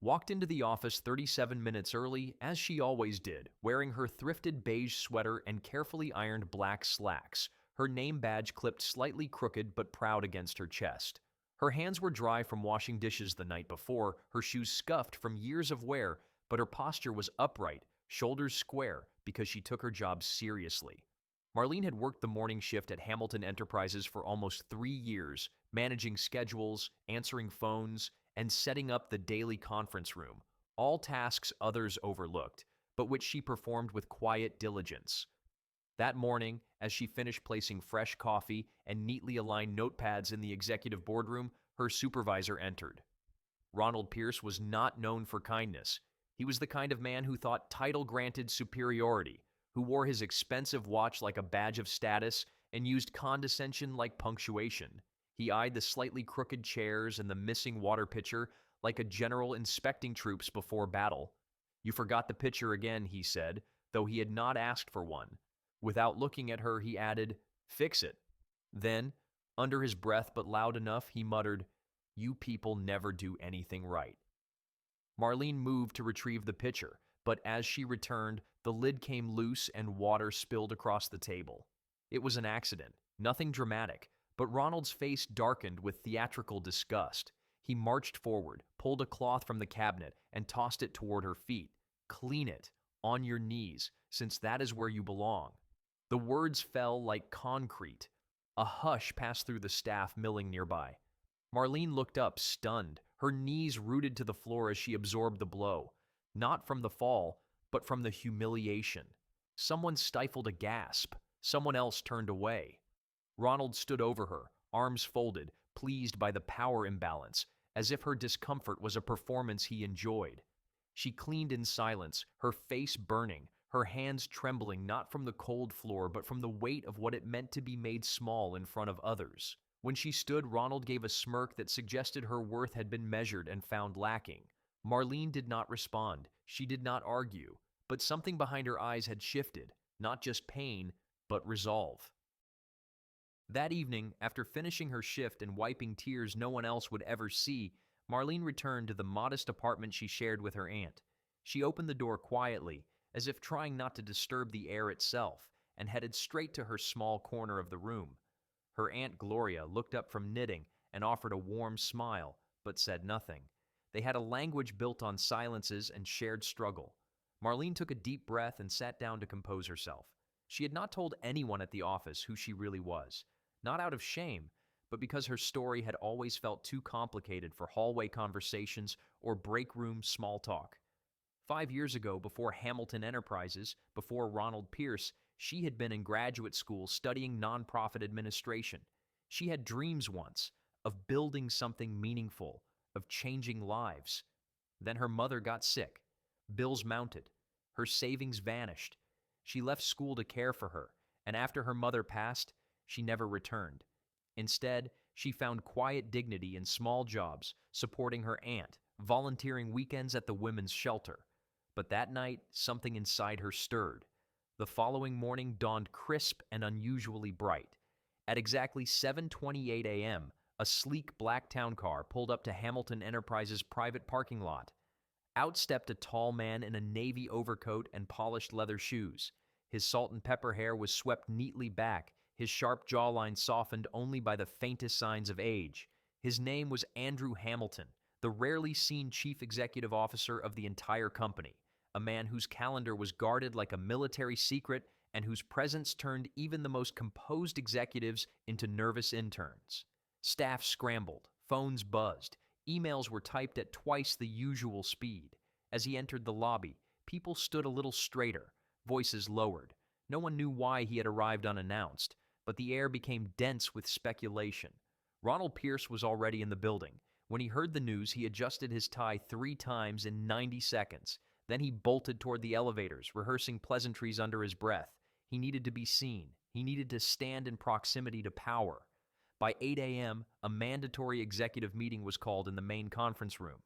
walked into the office 37 minutes early, as she always did, wearing her thrifted beige sweater and carefully ironed black slacks, her name badge clipped slightly crooked but proud against her chest. Her hands were dry from washing dishes the night before, her shoes scuffed from years of wear, but her posture was upright, shoulders square, because she took her job seriously. Marlene had worked the morning shift at Hamilton Enterprises for almost 3 years, managing schedules, answering phones, and setting up the daily conference room, all tasks others overlooked, but which she performed with quiet diligence. That morning, as she finished placing fresh coffee and neatly aligned notepads in the executive boardroom, her supervisor entered. Ronald Pierce was not known for kindness. He was the kind of man who thought title granted superiority, who wore his expensive watch like a badge of status and used condescension like punctuation. He eyed the slightly crooked chairs and the missing water pitcher like a general inspecting troops before battle. "You forgot the pitcher again," he said, though he had not asked for one. Without looking at her, he added, "Fix it." Then, under his breath but loud enough, he muttered, "You people never do anything right." Marlene moved to retrieve the pitcher, but as she returned, the lid came loose and water spilled across the table. It was an accident, nothing dramatic, but Ronald's face darkened with theatrical disgust. He marched forward, pulled a cloth from the cabinet, and tossed it toward her feet. "Clean it, on your knees, since that is where you belong." The words fell like concrete. A hush passed through the staff milling nearby. Marlene looked up, stunned, her knees rooted to the floor as she absorbed the blow. Not from the fall, but from the humiliation. Someone stifled a gasp. Someone else turned away. Ronald stood over her, arms folded, pleased by the power imbalance, as if her discomfort was a performance he enjoyed. She cleaned in silence, her face burning, her hands trembling not from the cold floor but from the weight of what it meant to be made small in front of others. When she stood, Ronald gave a smirk that suggested her worth had been measured and found lacking. Marlene did not respond. She did not argue. But something behind her eyes had shifted, not just pain, but resolve. That evening, after finishing her shift and wiping tears no one else would ever see, Marlene returned to the modest apartment she shared with her aunt. She opened the door quietly, as if trying not to disturb the air itself, and headed straight to her small corner of the room. Her Aunt Gloria looked up from knitting and offered a warm smile, but said nothing. They had a language built on silences and shared struggle. Marlene took a deep breath and sat down to compose herself. She had not told anyone at the office who she really was. Not out of shame, but because her story had always felt too complicated for hallway conversations or break room small talk. 5 years ago, before Hamilton Enterprises, before Ronald Pierce, she had been in graduate school studying nonprofit administration. She had dreams once of building something meaningful, of changing lives. Then her mother got sick. Bills mounted. Her savings vanished. She left school to care for her, and after her mother passed, she never returned. Instead, she found quiet dignity in small jobs, supporting her aunt, volunteering weekends at the women's shelter. But that night, something inside her stirred. The following morning dawned crisp and unusually bright. At exactly 7:28 a.m., a sleek black town car pulled up to Hamilton Enterprises' private parking lot. Out stepped a tall man in a navy overcoat and polished leather shoes. His salt and pepper hair was swept neatly back, his sharp jawline softened only by the faintest signs of age. His name was Andrew Hamilton, the rarely seen chief executive officer of the entire company, a man whose calendar was guarded like a military secret and whose presence turned even the most composed executives into nervous interns. Staff scrambled, phones buzzed, emails were typed at twice the usual speed. As he entered the lobby, people stood a little straighter, voices lowered. No one knew why he had arrived unannounced, but the air became dense with speculation. Ronald Pierce was already in the building. When he heard the news, he adjusted his tie 3 times in 90 seconds. Then he bolted toward the elevators, rehearsing pleasantries under his breath. He needed to be seen. He needed to stand in proximity to power. By 8 a.m., a mandatory executive meeting was called in the main conference room.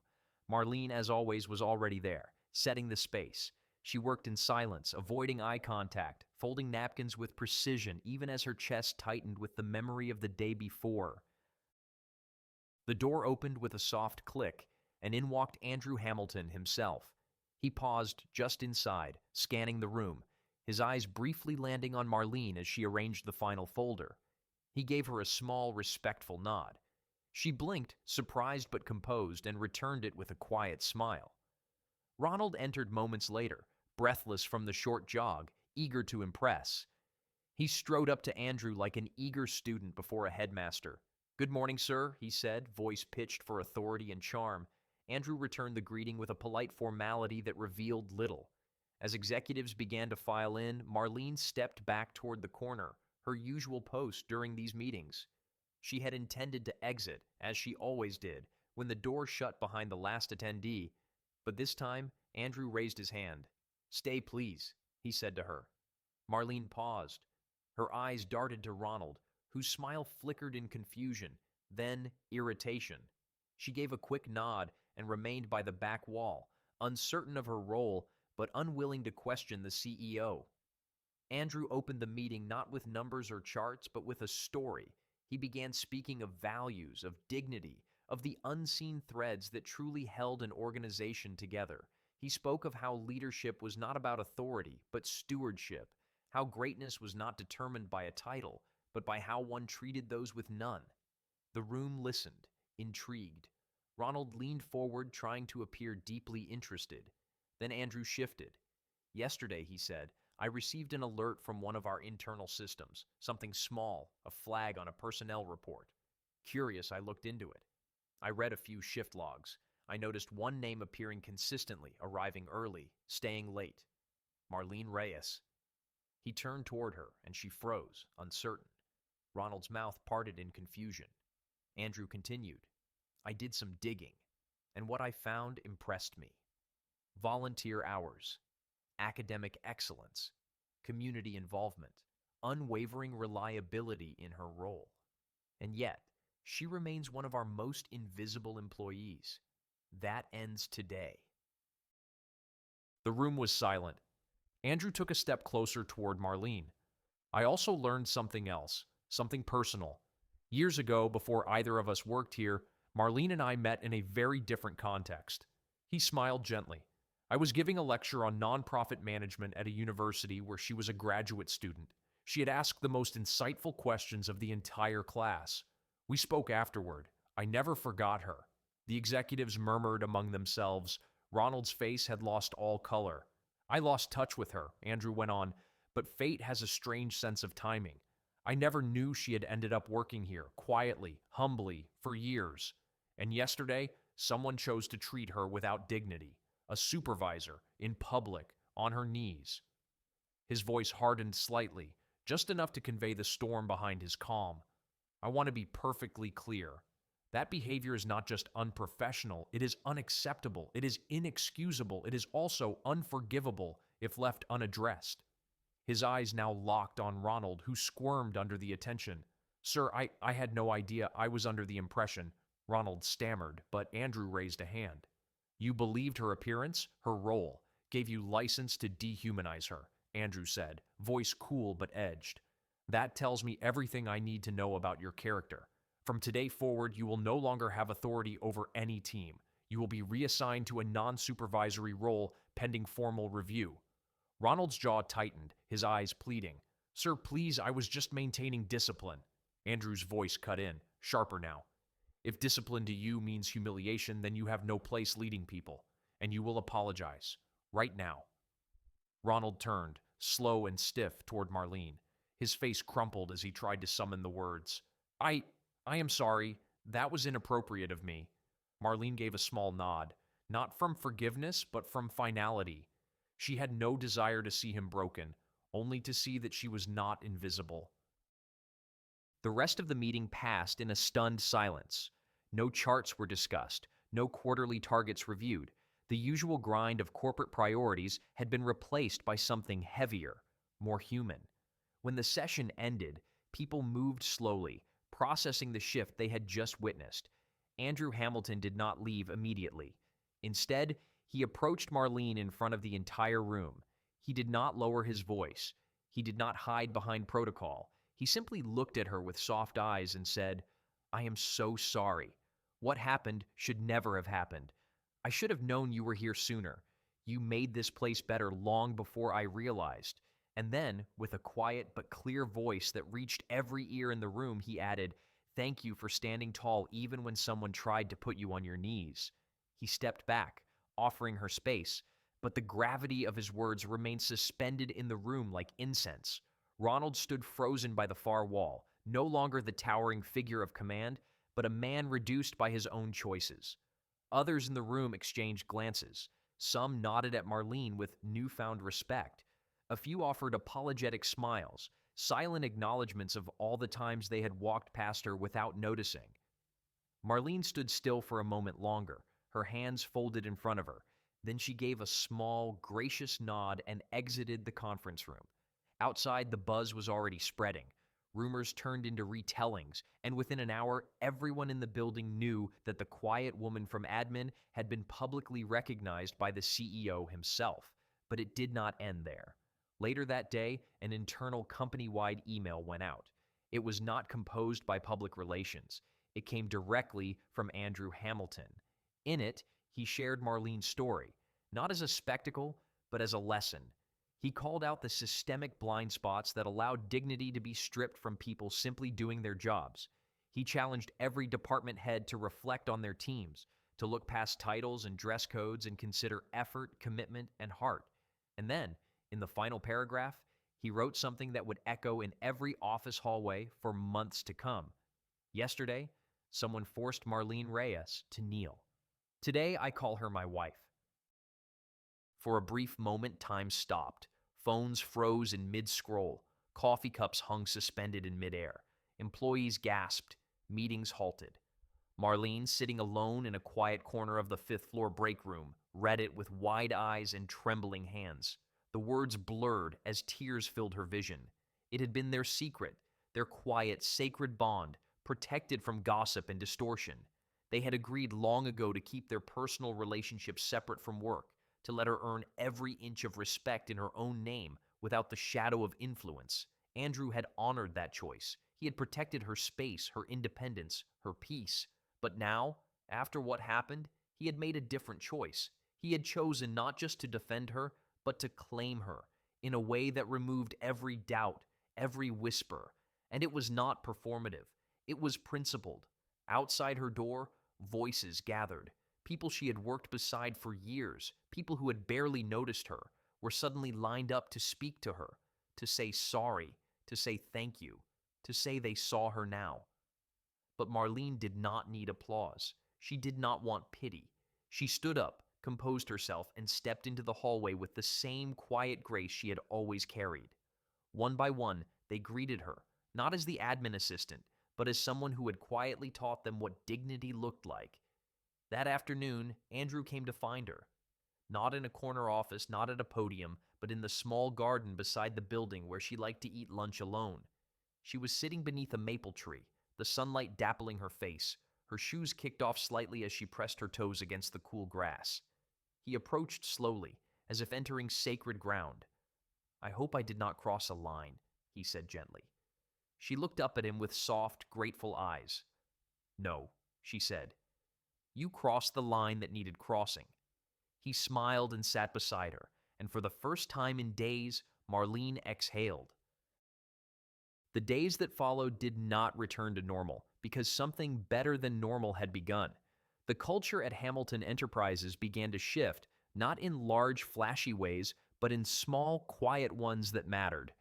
Marlene, as always, was already there, setting the space. She worked in silence, avoiding eye contact, folding napkins with precision, even as her chest tightened with the memory of the day before. The door opened with a soft click. and in walked Andrew Hamilton himself. He paused just inside, scanning the room, his eyes briefly landing on Marlene as she arranged the final folder. He gave her a small, respectful nod. She blinked, surprised but composed, and returned it with a quiet smile. Ronald entered moments later, breathless from the short jog, eager to impress. He strode up to Andrew like an eager student before a headmaster. "Good morning, sir," he said, voice pitched for authority and charm. Andrew returned the greeting with a polite formality that revealed little. As executives began to file in, Marlene stepped back toward the corner, her usual post during these meetings. She had intended to exit, as she always did, when the door shut behind the last attendee, but this time Andrew raised his hand. "Stay, please," he said to her. Marlene paused. Her eyes darted to Ronald, whose smile flickered in confusion, then irritation. She gave a quick nod and remained by the back wall, uncertain of her role, but unwilling to question the CEO. Andrew opened the meeting not with numbers or charts, but with a story. He began speaking of values, of dignity, of the unseen threads that truly held an organization together. He spoke of how leadership was not about authority, but stewardship, how greatness was not determined by a title, but by how one treated those with none. The room listened, intrigued. Ronald leaned forward, trying to appear deeply interested. Then Andrew shifted. "Yesterday," he said, "I received an alert from one of our internal systems, something small, a flag on a personnel report. Curious, I looked into it. I read a few shift logs. I noticed one name appearing consistently, arriving early, staying late. Marlene Reyes." He turned toward her, and she froze, uncertain. Ronald's mouth parted in confusion. Andrew continued, "I did some digging, and what I found impressed me. Volunteer hours, academic excellence, community involvement, unwavering reliability in her role. And yet, she remains one of our most invisible employees. That ends today." The room was silent. Andrew took a step closer toward Marlene. "I also learned something else, something personal. Years ago, before either of us worked here, Marlene and I met in a very different context." He smiled gently. "I was giving a lecture on nonprofit management at a university where she was a graduate student. She had asked the most insightful questions of the entire class. We spoke afterward. I never forgot her." The executives murmured among themselves. Ronald's face had lost all color. "I lost touch with her," Andrew went on, "but fate has a strange sense of timing. I never knew she had ended up working here, quietly, humbly, for years. And yesterday, someone chose to treat her without dignity. A supervisor, in public, on her knees." His voice hardened slightly, just enough to convey the storm behind his calm. "I want to be perfectly clear. That behavior is not just unprofessional, it is unacceptable, it is inexcusable, it is also unforgivable if left unaddressed." His eyes now locked on Ronald, who squirmed under the attention. "Sir, I had no idea. I was under the impression," Ronald stammered, but Andrew raised a hand. "You believed her appearance, her role, gave you license to dehumanize her," Andrew said, voice cool but edged. "That tells me everything I need to know about your character. From today forward, you will no longer have authority over any team. You will be reassigned to a non-supervisory role pending formal review." Ronald's jaw tightened, his eyes pleading. "Sir, please, I was just maintaining discipline." Andrew's voice cut in, sharper now. "If discipline to you means humiliation, then you have no place leading people, and you will apologize. Right now." Ronald turned, slow and stiff, toward Marlene. His face crumpled as he tried to summon the words. I am sorry. That was inappropriate of me." Marlene gave a small nod, not from forgiveness, but from finality. She had no desire to see him broken, only to see that she was not invisible. The rest of the meeting passed in a stunned silence. No charts were discussed, no quarterly targets reviewed. The usual grind of corporate priorities had been replaced by something heavier, more human. When the session ended, people moved slowly, processing the shift they had just witnessed. Andrew Hamilton did not leave immediately. Instead, he approached Marlene in front of the entire room. He did not lower his voice. He did not hide behind protocol. He simply looked at her with soft eyes and said, "I am so sorry. What happened should never have happened. I should have known you were here sooner. You made this place better long before I realized. And then, with a quiet but clear voice that reached every ear in the room, he added, "Thank you for standing tall even when someone tried to put you on your knees." He stepped back, offering her space, but the gravity of his words remained suspended in the room like incense. Ronald stood frozen by the far wall, no longer the towering figure of command, but a man reduced by his own choices. Others in the room exchanged glances. Some nodded at Marlene with newfound respect. A few offered apologetic smiles, silent acknowledgments of all the times they had walked past her without noticing. Marlene stood still for a moment longer, her hands folded in front of her. Then she gave a small, gracious nod and exited the conference room. Outside, the buzz was already spreading. Rumors turned into retellings, and within an hour, everyone in the building knew that the quiet woman from admin had been publicly recognized by the CEO himself. But it did not end there. Later that day, an internal company-wide email went out. It was not composed by public relations. It came directly from Andrew Hamilton. In it, he shared Marlene's story, not as a spectacle, but as a lesson. He called out the systemic blind spots that allowed dignity to be stripped from people simply doing their jobs. He challenged every department head to reflect on their teams, to look past titles and dress codes and consider effort, commitment, and heart. And then, in the final paragraph, he wrote something that would echo in every office hallway for months to come. Yesterday, someone forced Marlene Reyes to kneel. Today, I call her my wife. For a brief moment, time stopped. Phones froze in mid-scroll. Coffee cups hung suspended in midair. Employees gasped. Meetings halted. Marlene, sitting alone in a quiet corner of the fifth-floor break room, read it with wide eyes and trembling hands. The words blurred as tears filled her vision. It had been their secret, their quiet, sacred bond, protected from gossip and distortion. They had agreed long ago to keep their personal relationships separate from work, to let her earn every inch of respect in her own name without the shadow of influence. Andrew had honored that choice. He had protected her space, her independence, her peace. But now, after what happened, he had made a different choice. He had chosen not just to defend her, but to claim her in a way that removed every doubt, every whisper. And it was not performative. It was principled. Outside her door, voices gathered. People she had worked beside for years, people who had barely noticed her, were suddenly lined up to speak to her, to say sorry, to say thank you, to say they saw her now. But Marlene did not need applause. She did not want pity. She stood up, composed herself, and stepped into the hallway with the same quiet grace she had always carried. One by one, they greeted her, not as the admin assistant, but as someone who had quietly taught them what dignity looked like. That afternoon, Andrew came to find her. Not in a corner office, not at a podium, but in the small garden beside the building where she liked to eat lunch alone. She was sitting beneath a maple tree, the sunlight dappling her face. Her shoes kicked off slightly as she pressed her toes against the cool grass. He approached slowly, as if entering sacred ground. "I hope I did not cross a line," he said gently. She looked up at him with soft, grateful eyes. "No," she said. "You crossed the line that needed crossing." He smiled and sat beside her, and for the first time in days, Marlene exhaled. The days that followed did not return to normal, because something better than normal had begun. The culture at Hamilton Enterprises began to shift, not in large, flashy ways, but in small, quiet ones that mattered.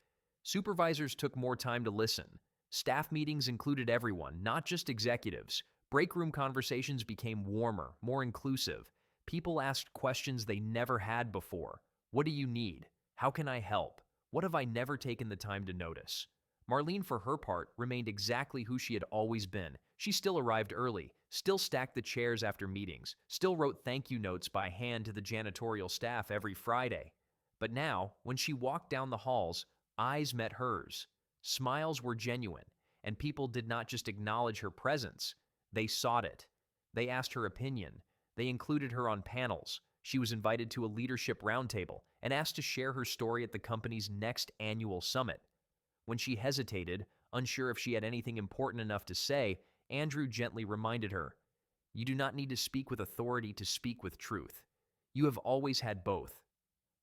Supervisors took more time to listen. Staff meetings included everyone, not just executives. Break room conversations became warmer, more inclusive. People asked questions they never had before. What do you need? How can I help? What have I never taken the time to notice? Marlene, for her part, remained exactly who she had always been. She still arrived early, still stacked the chairs after meetings, still wrote thank you notes by hand to the janitorial staff every Friday. But now, when she walked down the halls, eyes met hers. Smiles were genuine, and people did not just acknowledge her presence. They sought it. They asked her opinion. They included her on panels. She was invited to a leadership roundtable and asked to share her story at the company's next annual summit. When she hesitated, unsure if she had anything important enough to say, Andrew gently reminded her, You do not need to speak with authority to speak with truth. You have always had both.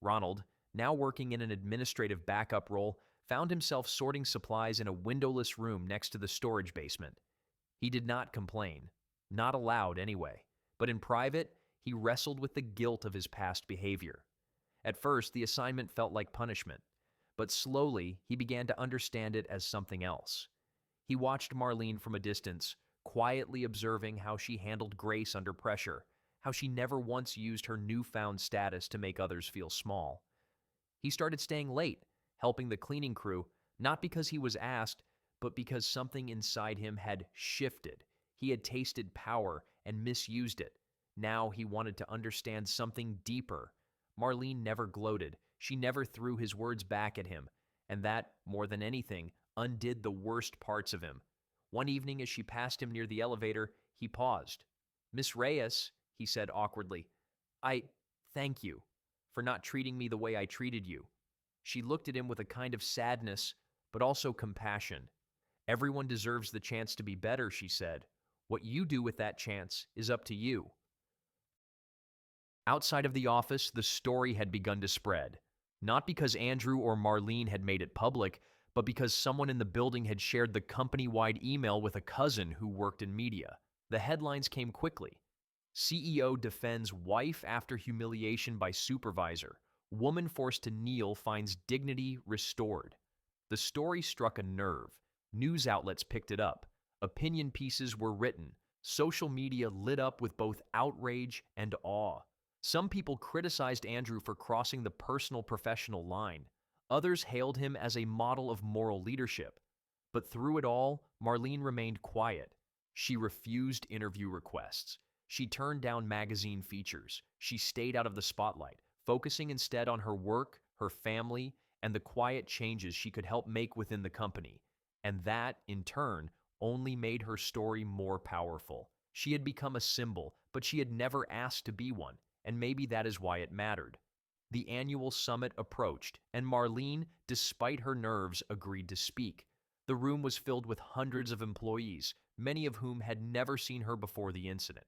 Ronald, now working in an administrative backup role, found himself sorting supplies in a windowless room next to the storage basement. He did not complain, not aloud anyway, but in private, he wrestled with the guilt of his past behavior. At first, the assignment felt like punishment, but slowly he began to understand it as something else. He watched Marlene from a distance, quietly observing how she handled grace under pressure, how she never once used her newfound status to make others feel small. He started staying late, helping the cleaning crew, not because he was asked, but because something inside him had shifted. He had tasted power and misused it. Now he wanted to understand something deeper. Marlene never gloated. She never threw his words back at him, and that, more than anything, undid the worst parts of him. One evening, as she passed him near the elevator, he paused. "Miss Reyes," he said awkwardly, "I thank you for not treating me the way I treated you." She looked at him with a kind of sadness, but also compassion. "Everyone deserves the chance to be better," she said. "What you do with that chance is up to you." Outside of the office, the story had begun to spread. Not because Andrew or Marlene had made it public, but because someone in the building had shared the company-wide email with a cousin who worked in media. The headlines came quickly. CEO defends wife after humiliation by supervisor. Woman forced to kneel finds dignity restored. The story struck a nerve. News outlets picked it up. Opinion pieces were written. Social media lit up with both outrage and awe. Some people criticized Andrew for crossing the personal-professional line. Others hailed him as a model of moral leadership. But through it all, Marlene remained quiet. She refused interview requests. She turned down magazine features. She stayed out of the spotlight, focusing instead on her work, her family, and the quiet changes she could help make within the company. And that, in turn, only made her story more powerful. She had become a symbol, but she had never asked to be one, and maybe that is why it mattered. The annual summit approached, and Marlene, despite her nerves, agreed to speak. The room was filled with hundreds of employees, many of whom had never seen her before the incident.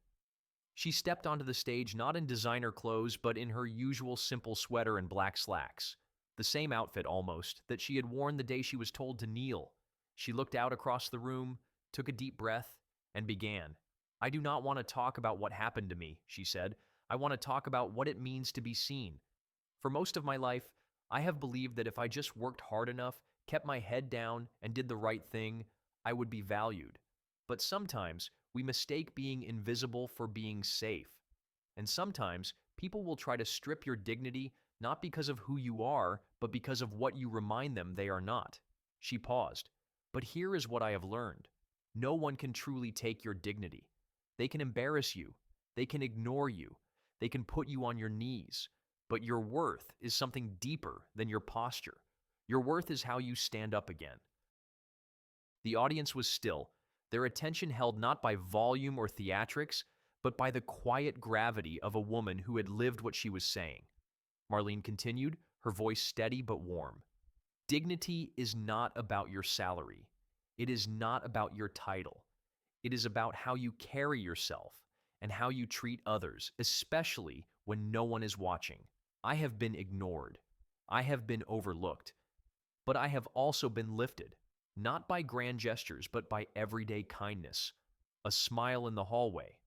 She stepped onto the stage not in designer clothes, but in her usual simple sweater and black slacks. The same outfit, almost, that she had worn the day she was told to kneel. She looked out across the room, took a deep breath, and began. "I do not want to talk about what happened to me," she said. "I want to talk about what it means to be seen. For most of my life, I have believed that if I just worked hard enough, kept my head down, and did the right thing, I would be valued. But sometimes we mistake being invisible for being safe. And sometimes people will try to strip your dignity not because of who you are, but because of what you remind them they are not." She paused. "But here is what I have learned. No one can truly take your dignity. They can embarrass you. They can ignore you. They can put you on your knees. But your worth is something deeper than your posture. Your worth is how you stand up again." The audience was still, their attention held not by volume or theatrics, but by the quiet gravity of a woman who had lived what she was saying. Marlene continued, her voice steady but warm. "Dignity is not about your salary. It is not about your title. It is about how you carry yourself and how you treat others, especially when no one is watching. I have been ignored. I have been overlooked. But I have also been lifted, not by grand gestures, but by everyday kindness. A smile in the hallway,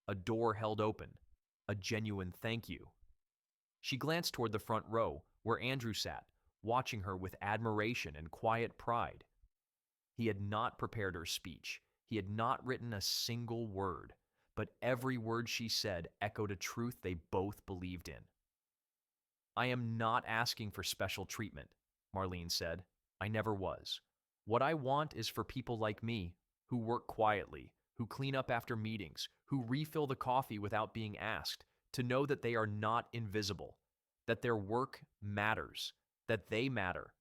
a door held open, a genuine thank you." She glanced toward the front row, where Andrew sat, watching her with admiration and quiet pride. He had not prepared her speech. He had not written a single word, but every word she said echoed a truth they both believed in. "I am not asking for special treatment," Marlene said. "I never was. What I want is for people like me, who work quietly, who clean up after meetings, who refill the coffee without being asked, to know that they are not invisible, that their work matters, that they matter."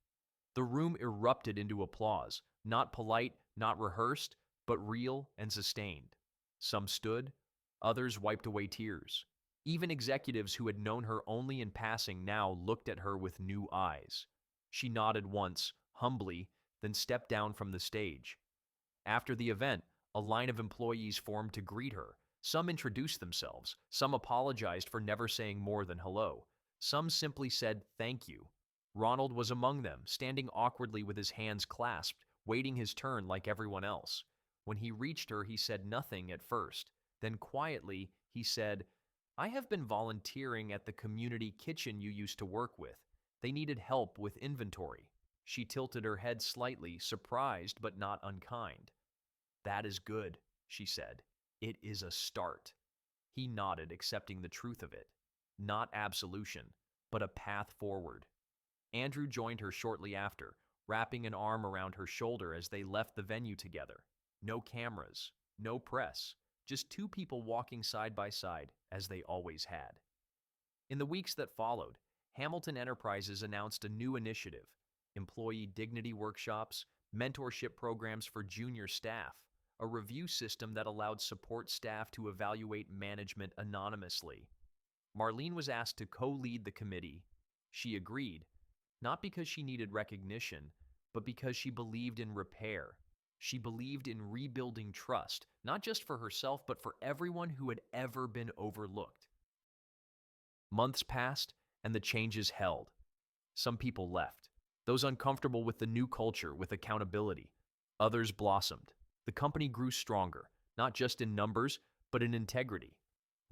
The room erupted into applause, not polite, not rehearsed, but real and sustained. Some stood, others wiped away tears. Even executives who had known her only in passing now looked at her with new eyes. She nodded once, humbly, then stepped down from the stage. After the event, a line of employees formed to greet her. Some introduced themselves, some apologized for never saying more than hello, some simply said thank you. Ronald was among them, standing awkwardly with his hands clasped, waiting his turn like everyone else. When he reached her, he said nothing at first. Then quietly, he said, "I have been volunteering at the community kitchen you used to work with. They needed help with inventory." She tilted her head slightly, surprised but not unkind. "That is good," she said. "It is a start." He nodded, accepting the truth of it. Not absolution, but a path forward. Andrew joined her shortly after, wrapping an arm around her shoulder as they left the venue together. No cameras, no press, just two people walking side by side, as they always had. In the weeks that followed, Hamilton Enterprises announced a new initiative: employee dignity workshops, mentorship programs for junior staff, a review system that allowed support staff to evaluate management anonymously. Marlene was asked to co-lead the committee. She agreed, not because she needed recognition, but because she believed in repair. She believed in rebuilding trust, not just for herself, but for everyone who had ever been overlooked. Months passed, and the changes held. Some people left, those uncomfortable with the new culture, with accountability. Others blossomed. The company grew stronger, not just in numbers, but in integrity.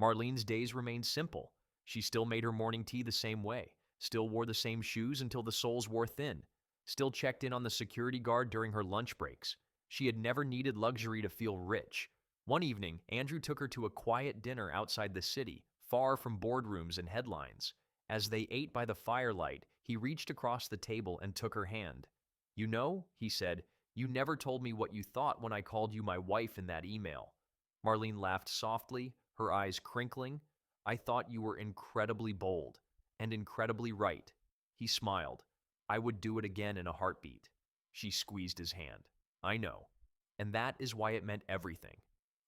Marlene's days remained simple. She still made her morning tea the same way, still wore the same shoes until the soles wore thin, still checked in on the security guard during her lunch breaks. She had never needed luxury to feel rich. One evening, Andrew took her to a quiet dinner outside the city, far from boardrooms and headlines. As they ate by the firelight, he reached across the table and took her hand. "You know," he said, "you never told me what you thought when I called you my wife in that email." Marlene laughed softly, her eyes crinkling. "I thought you were incredibly bold and incredibly right." He smiled. "I would do it again in a heartbeat." She squeezed his hand. "I know. And that is why it meant everything."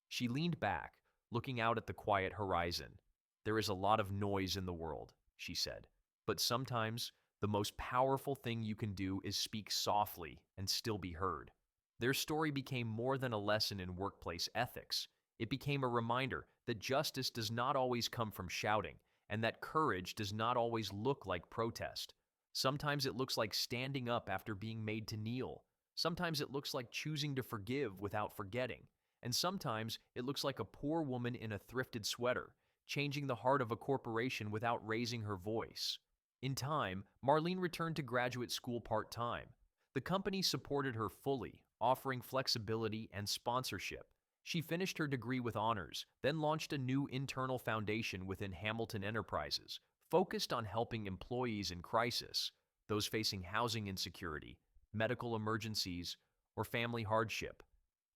She leaned back, looking out at the quiet horizon. "There is a lot of noise in the world," she said, "but sometimes the most powerful thing you can do is speak softly and still be heard." Their story became more than a lesson in workplace ethics. It became a reminder that justice does not always come from shouting, and that courage does not always look like protest. Sometimes it looks like standing up after being made to kneel. Sometimes it looks like choosing to forgive without forgetting. And sometimes it looks like a poor woman in a thrifted sweater, changing the heart of a corporation without raising her voice. In time, Marlene returned to graduate school part-time. The company supported her fully, offering flexibility and sponsorship. She finished her degree with honors, then launched a new internal foundation within Hamilton Enterprises, focused on helping employees in crisis, those facing housing insecurity, medical emergencies, or family hardship.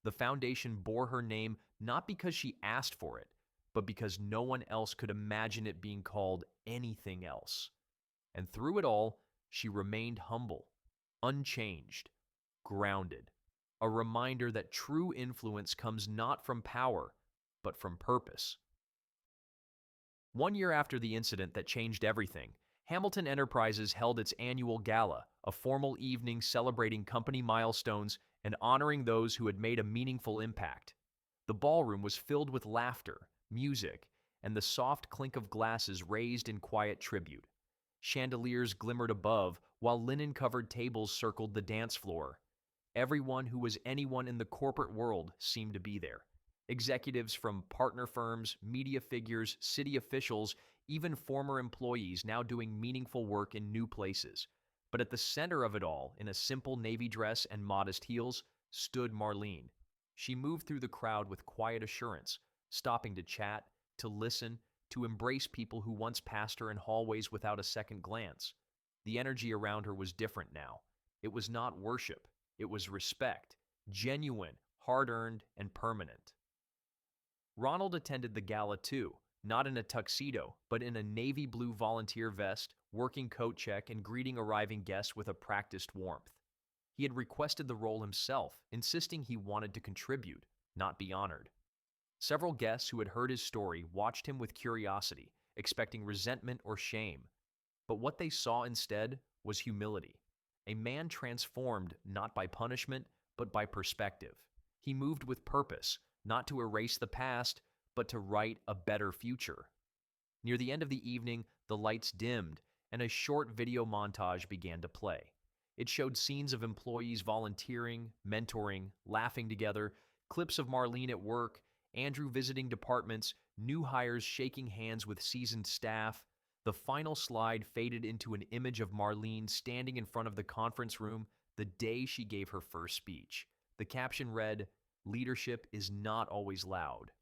The foundation bore her name not because she asked for it, but because no one else could imagine it being called anything else. And through it all, she remained humble, unchanged, grounded. A reminder that true influence comes not from power, but from purpose. 1 year after the incident that changed everything, Hamilton Enterprises held its annual gala, a formal evening celebrating company milestones and honoring those who had made a meaningful impact. The ballroom was filled with laughter, music, and the soft clink of glasses raised in quiet tribute. Chandeliers glimmered above, while linen-covered tables circled the dance floor. Everyone who was anyone in the corporate world seemed to be there. Executives from partner firms, media figures, city officials, even former employees now doing meaningful work in new places. But at the center of it all, in a simple navy dress and modest heels, stood Marlene. She moved through the crowd with quiet assurance, stopping to chat, to listen, to embrace people who once passed her in hallways without a second glance. The energy around her was different now. It was not worship. It was respect, genuine, hard-earned, and permanent. Ronald attended the gala too, not in a tuxedo, but in a navy blue volunteer vest, working coat check, and greeting arriving guests with a practiced warmth. He had requested the role himself, insisting he wanted to contribute, not be honored. Several guests who had heard his story watched him with curiosity, expecting resentment or shame. But what they saw instead was humility. A man transformed not by punishment, but by perspective. He moved with purpose, not to erase the past, but to write a better future. Near the end of the evening, the lights dimmed, and a short video montage began to play. It showed scenes of employees volunteering, mentoring, laughing together, clips of Marlene at work, Andrew visiting departments, new hires shaking hands with seasoned staff. The final slide faded into an image of Marlene standing in front of the conference room the day she gave her first speech. The caption read, "Leadership is not always loud."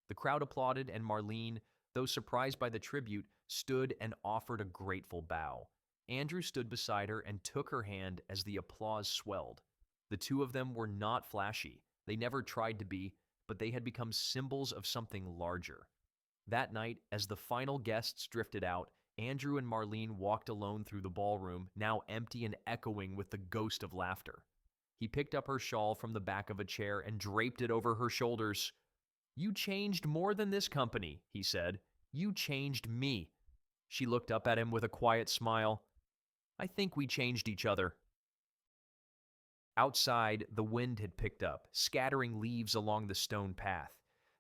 The crowd applauded, and Marlene, though surprised by the tribute, stood and offered a grateful bow. Andrew stood beside her and took her hand as the applause swelled. The two of them were not flashy. They never tried to be, but they had become symbols of something larger. That night, as the final guests drifted out, Andrew and Marlene walked alone through the ballroom, now empty and echoing with the ghost of laughter. He picked up her shawl from the back of a chair and draped it over her shoulders. "You changed more than this company," he said. "You changed me." She looked up at him with a quiet smile. "I think we changed each other." Outside, the wind had picked up, scattering leaves along the stone path.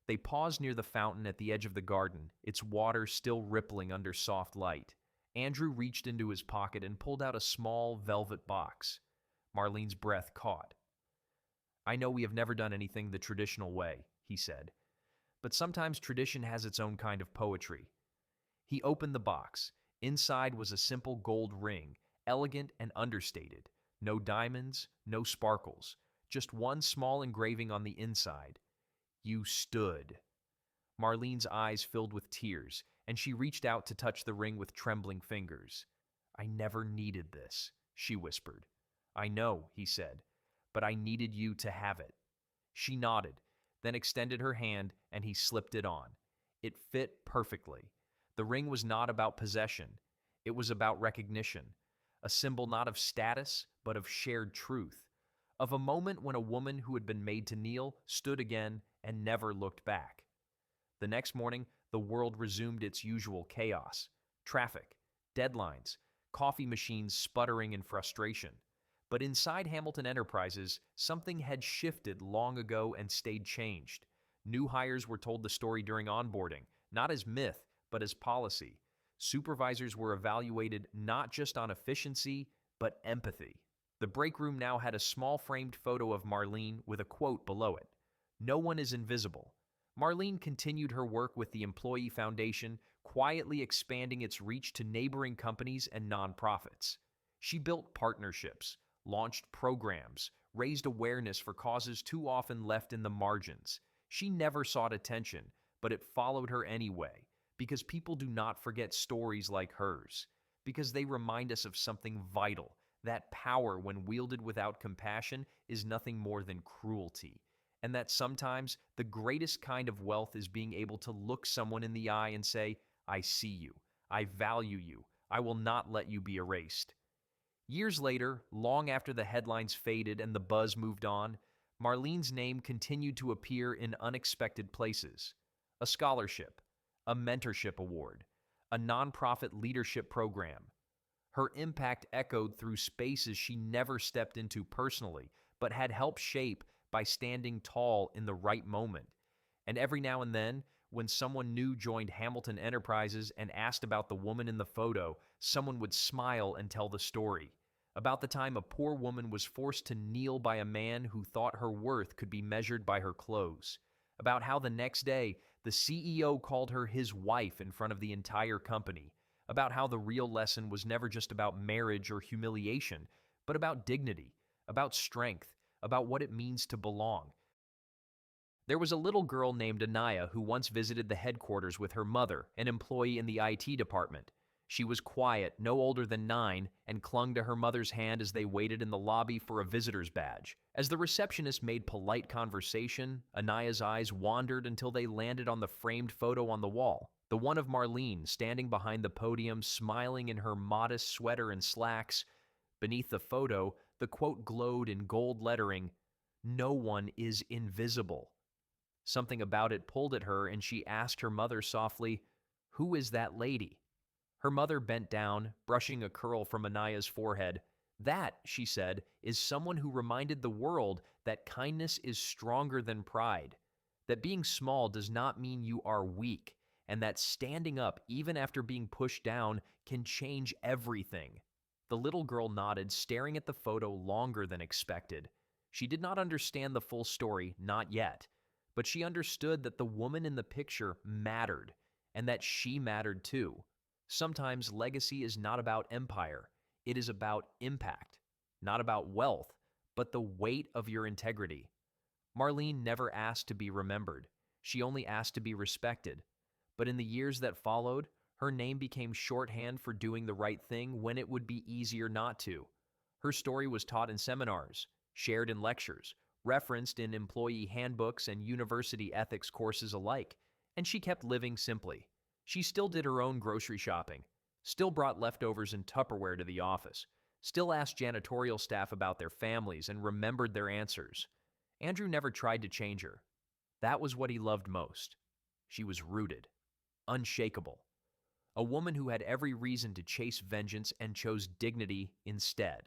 They paused near the fountain at the edge of the garden, its water still rippling under soft light. Andrew reached into his pocket and pulled out a small velvet box. Marlene's breath caught. "I know we have never done anything the traditional way," he said, "but sometimes tradition has its own kind of poetry." He opened the box. Inside was a simple gold ring, elegant and understated. No diamonds, no sparkles, just one small engraving on the inside. "You stood." Marlene's eyes filled with tears, and she reached out to touch the ring with trembling fingers. "I never needed this," she whispered. "I know," he said, "but I needed you to have it." She nodded, then extended her hand, and he slipped it on. It fit perfectly. The ring was not about possession. It was about recognition, a symbol not of status, but of shared truth, of a moment when a woman who had been made to kneel stood again and never looked back. The next morning, the world resumed its usual chaos. Traffic, deadlines, coffee machines sputtering in frustration. But inside Hamilton Enterprises, something had shifted long ago and stayed changed. New hires were told the story during onboarding, not as myth, but as policy. Supervisors were evaluated not just on efficiency, but empathy. The break room now had a small framed photo of Marlene with a quote below it. "No one is invisible." Marlene continued her work with the Employee Foundation, quietly expanding its reach to neighboring companies and nonprofits. She built partnerships, launched programs, raised awareness for causes too often left in the margins. She never sought attention, but it followed her anyway, because people do not forget stories like hers, because they remind us of something vital. That power, when wielded without compassion, is nothing more than cruelty. And that sometimes the greatest kind of wealth is being able to look someone in the eye and say, "I see you. I value you. I will not let you be erased." Years later, long after the headlines faded and the buzz moved on, Marlene's name continued to appear in unexpected places. A scholarship, a mentorship award, a nonprofit leadership program. Her impact echoed through spaces she never stepped into personally, but had helped shape by standing tall in the right moment. And every now and then, when someone new joined Hamilton Enterprises and asked about the woman in the photo, someone would smile and tell the story. About the time a poor woman was forced to kneel by a man who thought her worth could be measured by her clothes. About how the next day, the CEO called her his wife in front of the entire company. About how the real lesson was never just about marriage or humiliation, but about dignity, about strength, about what it means to belong. There was a little girl named Anaya who once visited the headquarters with her mother, an employee in the IT department. She was quiet, no older than 9, and clung to her mother's hand as they waited in the lobby for a visitor's badge. As the receptionist made polite conversation, Anaya's eyes wandered until they landed on the framed photo on the wall, the one of Marlene standing behind the podium, smiling in her modest sweater and slacks. Beneath the photo, the quote glowed in gold lettering, "No one is invisible." Something about it pulled at her, and she asked her mother softly, "Who is that lady?" Her mother bent down, brushing a curl from Anaya's forehead. "That," she said, "is someone who reminded the world that kindness is stronger than pride. that being small does not mean you are weak, and that standing up, even after being pushed down, can change everything. The little girl nodded, staring at the photo longer than expected. She did not understand the full story, not yet, but she understood that the woman in the picture mattered, and that she mattered too. Sometimes legacy is not about empire, it is about impact, not about wealth, but the weight of your integrity. Marlene never asked to be remembered. She only asked to be respected. But in the years that followed, her name became shorthand for doing the right thing when it would be easier not to. Her story was taught in seminars, shared in lectures, referenced in employee handbooks and university ethics courses alike, and she kept living simply. She still did her own grocery shopping, still brought leftovers in Tupperware to the office, still asked janitorial staff about their families and remembered their answers. Andrew never tried to change her. That was what he loved most. She was rooted, unshakable. A woman who had every reason to chase vengeance and chose dignity instead.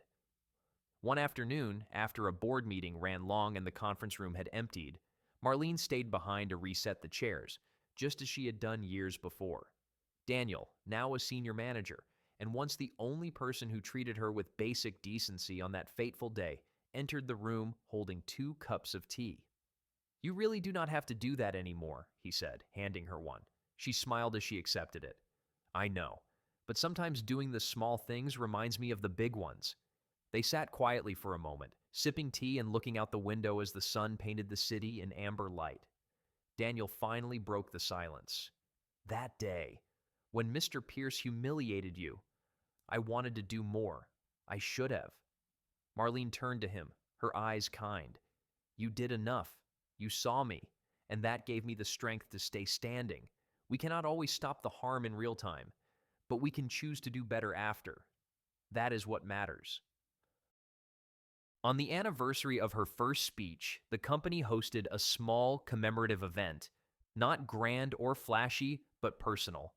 One afternoon, after a board meeting ran long and the conference room had emptied, Marlene stayed behind to reset the chairs, just as she had done years before. Daniel, now a senior manager, and once the only person who treated her with basic decency on that fateful day, entered the room holding 2 cups of tea. "You really do not have to do that anymore," he said, handing her one. She smiled as she accepted it. "I know, but sometimes doing the small things reminds me of the big ones." They sat quietly for a moment, sipping tea and looking out the window as the sun painted the city in amber light. Daniel finally broke the silence. "That day, when Mr. Pierce humiliated you, I wanted to do more. I should have." Marlene turned to him, her eyes kind. "You did enough. You saw me, and that gave me the strength to stay standing. We cannot always stop the harm in real time, but we can choose to do better after. That is what matters." On the anniversary of her first speech, the company hosted a small commemorative event, not grand or flashy, but personal.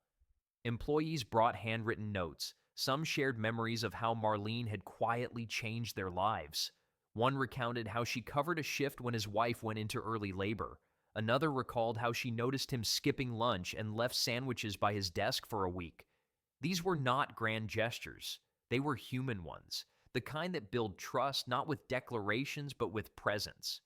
Employees brought handwritten notes. Some shared memories of how Marlene had quietly changed their lives. One recounted how she covered a shift when his wife went into early labor. Another recalled how she noticed him skipping lunch and left sandwiches by his desk for a week. These were not grand gestures. They were human ones, the kind that build trust not with declarations but with presence.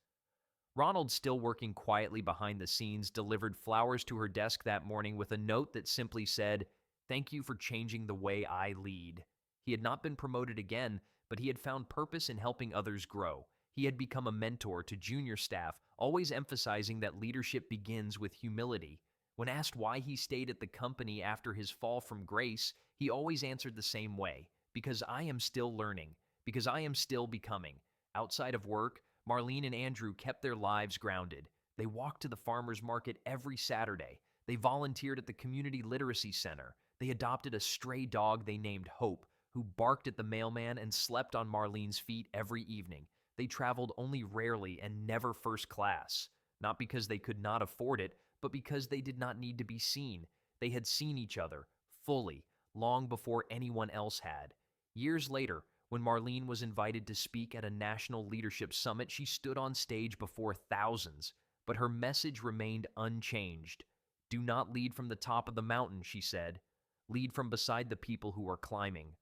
Ronald, still working quietly behind the scenes, delivered flowers to her desk that morning with a note that simply said, "Thank you for changing the way I lead." He had not been promoted again, but he had found purpose in helping others grow. He had become a mentor to junior staff, always emphasizing that leadership begins with humility. When asked why he stayed at the company after his fall from grace, he always answered the same way: "Because I am still learning, because I am still becoming." Outside of work, Marlene and Andrew kept their lives grounded. They walked to the farmers market every Saturday. They volunteered at the community literacy center. They adopted a stray dog they named Hope, who barked at the mailman and slept on Marlene's feet every evening. They traveled only rarely and never first class, not because they could not afford it, but because they did not need to be seen. They had seen each other, fully, long before anyone else had. Years later, when Marlene was invited to speak at a national leadership summit, she stood on stage before thousands, but her message remained unchanged. "Do not lead from the top of the mountain," she said. "Lead from beside the people who are climbing."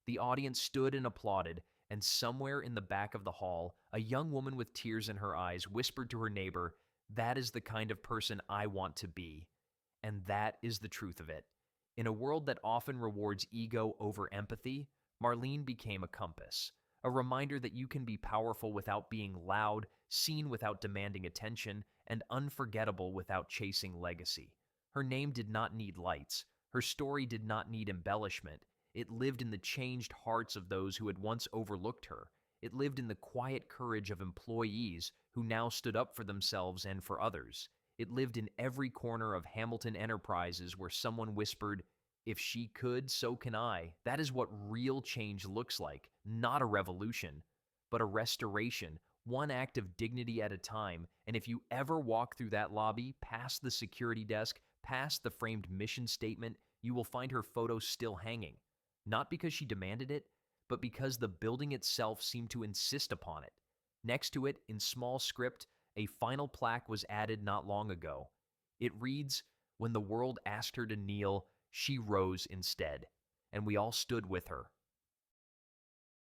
The audience stood and applauded, and somewhere in the back of the hall, a young woman with tears in her eyes whispered to her neighbor, "That is the kind of person I want to be." And that is the truth of it. In a world that often rewards ego over empathy, Marlene became a compass, a reminder that you can be powerful without being loud, seen without demanding attention, and unforgettable without chasing legacy. Her name did not need lights. Her story did not need embellishment. It lived in the changed hearts of those who had once overlooked her. It lived in the quiet courage of employees who now stood up for themselves and for others. It lived in every corner of Hamilton Enterprises where someone whispered, "If she could, so can I." That is what real change looks like, not a revolution, but a restoration, one act of dignity at a time. And if you ever walk through that lobby, past the security desk, past the framed mission statement, you will find her photo still hanging. Not because she demanded it, but because the building itself seemed to insist upon it. Next to it, in small script, A final plaque was added not long ago. It reads, "When the world asked her to kneel, she rose instead," and we all stood with her.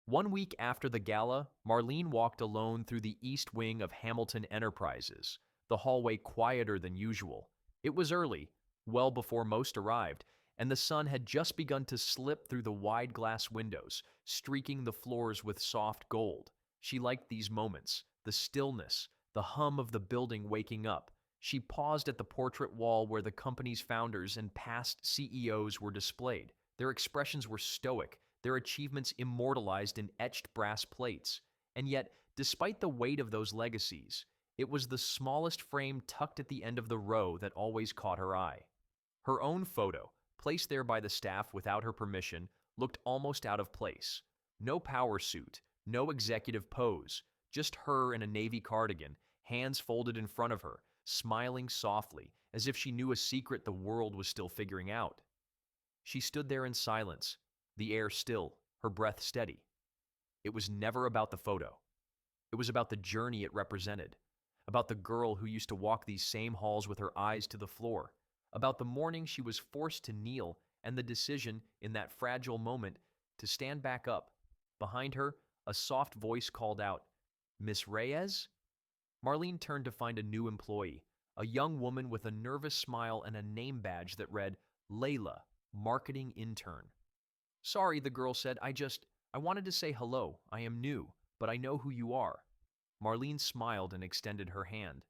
1 week after the gala, Marlene walked alone through the east wing of Hamilton Enterprises, the hallway quieter than usual. It was early, well before most arrived, and the sun had just begun to slip through the wide glass windows, streaking the floors with soft gold. She liked these moments, the stillness, the hum of the building waking up. She paused at the portrait wall where the company's founders and past CEOs were displayed. Their expressions were stoic, their achievements immortalized in etched brass plates. And yet, despite the weight of those legacies, it was the smallest frame tucked at the end of the row that always caught her eye. Her own photo, placed there by the staff without her permission, looked almost out of place. No power suit, no executive pose, just her in a navy cardigan, hands folded in front of her, smiling softly, as if she knew a secret the world was still figuring out. She stood there in silence, the air still, her breath steady. It was never about the photo. It was about the journey it represented, about the girl who used to walk these same halls with her eyes to the floor, about the morning she was forced to kneel and the decision, in that fragile moment, to stand back up. Behind her, a soft voice called out, "Miss Reyes?" Marlene turned to find a new employee, a young woman with a nervous smile and a name badge that read, "Layla, Marketing Intern." "Sorry," the girl said, I wanted to say hello. I am new, but I know who you are." Marlene smiled and extended her hand.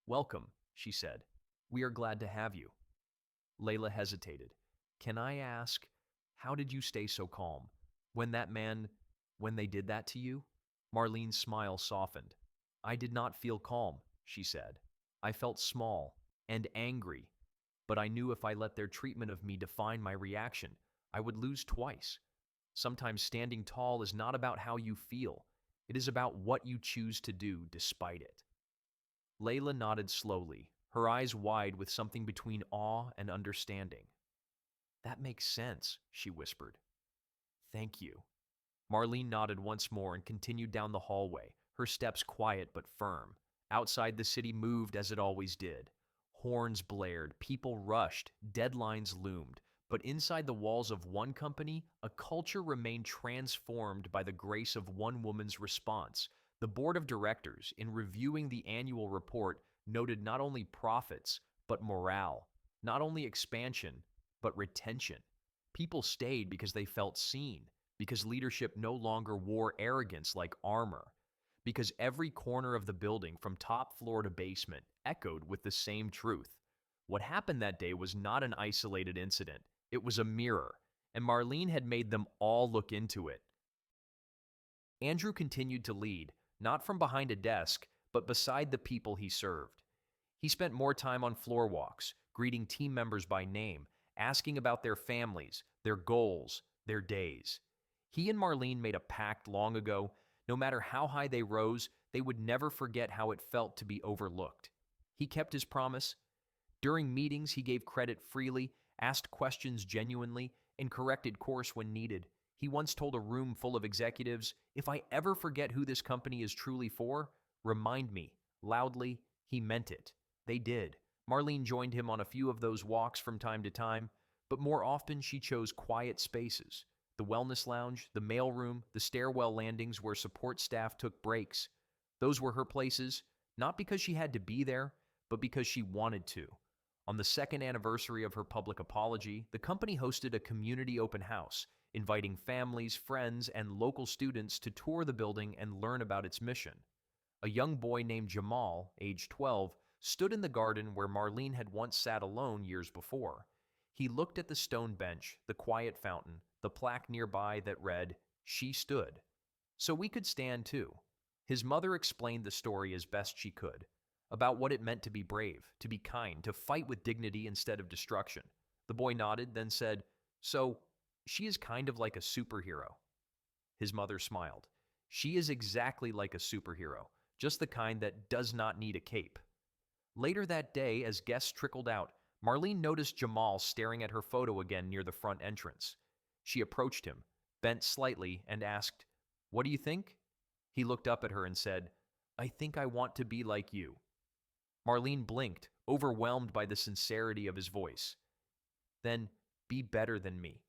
"Welcome," she said. "We are glad to have you." Layla hesitated. "Can I ask, how did you stay so calm? When they did that to you?" Marlene's smile softened. "I did not feel calm," she said. "I felt small and angry, but I knew if I let their treatment of me define my reaction, I would lose twice. Sometimes standing tall is not about how you feel. It is about what you choose to do despite it." Layla nodded slowly, her eyes wide with something between awe and understanding. "That makes sense," she whispered. "Thank you." Marlene nodded once more and continued down the hallway, her steps quiet but firm. Outside, the city moved as it always did. Horns blared, people rushed, deadlines loomed. But inside the walls of one company, a culture remained transformed by the grace of one woman's response. The board of directors, in reviewing the annual report, noted not only profits, but morale, not only expansion, but retention. People stayed because they felt seen, because leadership no longer wore arrogance like armor, because every corner of the building, from top floor to basement, echoed with the same truth. What happened that day was not an isolated incident. It was a mirror, and Marlene had made them all look into it. Andrew continued to lead, not from behind a desk, but beside the people he served. He spent more time on floor walks, greeting team members by name, asking about their families, their goals, their days. He and Marlene made a pact long ago. No matter how high they rose, they would never forget how it felt to be overlooked. He kept his promise. During meetings, he gave credit freely, asked questions genuinely, and corrected course when needed. He once told a room full of executives, "If I ever forget who this company is truly for, remind me." Loudly, he meant it. They did. Marlene joined him on a few of those walks from time to time, but more often she chose quiet spaces. The wellness lounge, the mailroom, the stairwell landings where support staff took breaks. Those were her places, not because she had to be there, but because she wanted to. On the second anniversary of her public apology, the company hosted a community open house, inviting families, friends, and local students to tour the building and learn about its mission. A young boy named Jamal, age 12, stood in the garden where Marlene had once sat alone years before. He looked at the stone bench, the quiet fountain, the plaque nearby that read, "She stood." So we could stand too. His mother explained the story as best she could, about what it meant to be brave, to be kind, to fight with dignity instead of destruction. The boy nodded, then said, "So, she is kind of like a superhero." His mother smiled. "She is exactly like a superhero, just the kind that does not need a cape." Later that day, as guests trickled out, Marlene noticed Jamal staring at her photo again near the front entrance. She approached him, bent slightly, and asked, "What do you think?" He looked up at her and said, I think I want to be like you. Marlene blinked, overwhelmed by the sincerity of his voice. Then be better than me,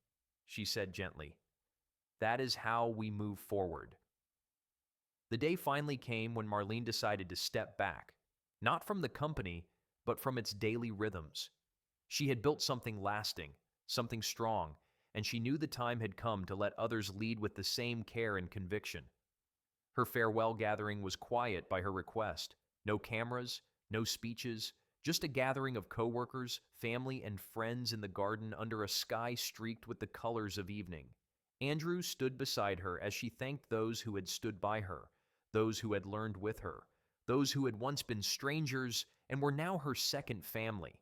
she said gently. That is how we move forward. The day finally came when Marlene decided to step back, not from the company, but from its daily rhythms. She had built something lasting, something strong, and she knew the time had come to let others lead with the same care and conviction. Her farewell gathering was quiet by her request. No cameras, no speeches, just a gathering of coworkers, family, and friends in the garden under a sky streaked with the colors of evening. Andrew stood beside her as she thanked those who had stood by her, those who had learned with her, those who had once been strangers and were now her second family.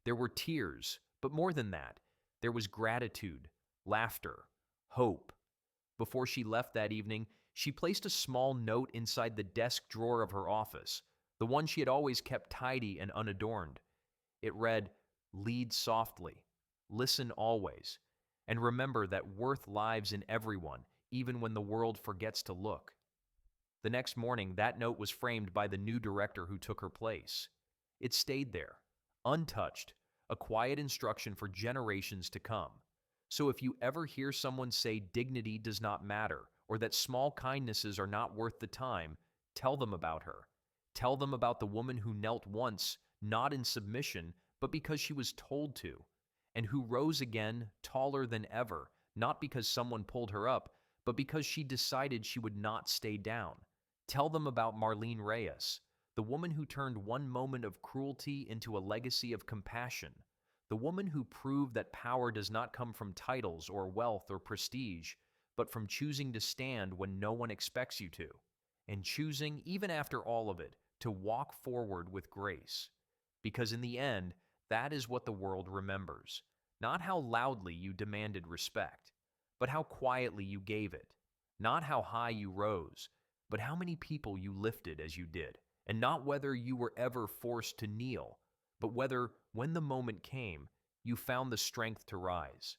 There were tears, but more than that, there was gratitude, laughter, hope. Before she left that evening, she placed a small note inside the desk drawer of her office, the one she had always kept tidy and unadorned. It read, "Lead softly, listen always, and remember that worth lives in everyone, even when the world forgets to look." The next morning, that note was framed by the new director who took her place. It stayed there, untouched, a quiet instruction for generations to come. So if you ever hear someone say dignity does not matter, or that small kindnesses are not worth the time, tell them about her. Tell them about the woman who knelt once, not in submission, but because she was told to, and who rose again, taller than ever, not because someone pulled her up, but because she decided she would not stay down. Tell them about Marlene Reyes, the woman who turned one moment of cruelty into a legacy of compassion, the woman who proved that power does not come from titles or wealth or prestige, but from choosing to stand when no one expects you to, and choosing, even after all of it, to walk forward with grace. Because in the end, that is what the world remembers. Not how loudly you demanded respect, but how quietly you gave it. Not how high you rose, but how many people you lifted as you did. And not whether you were ever forced to kneel, but whether, when the moment came, you found the strength to rise.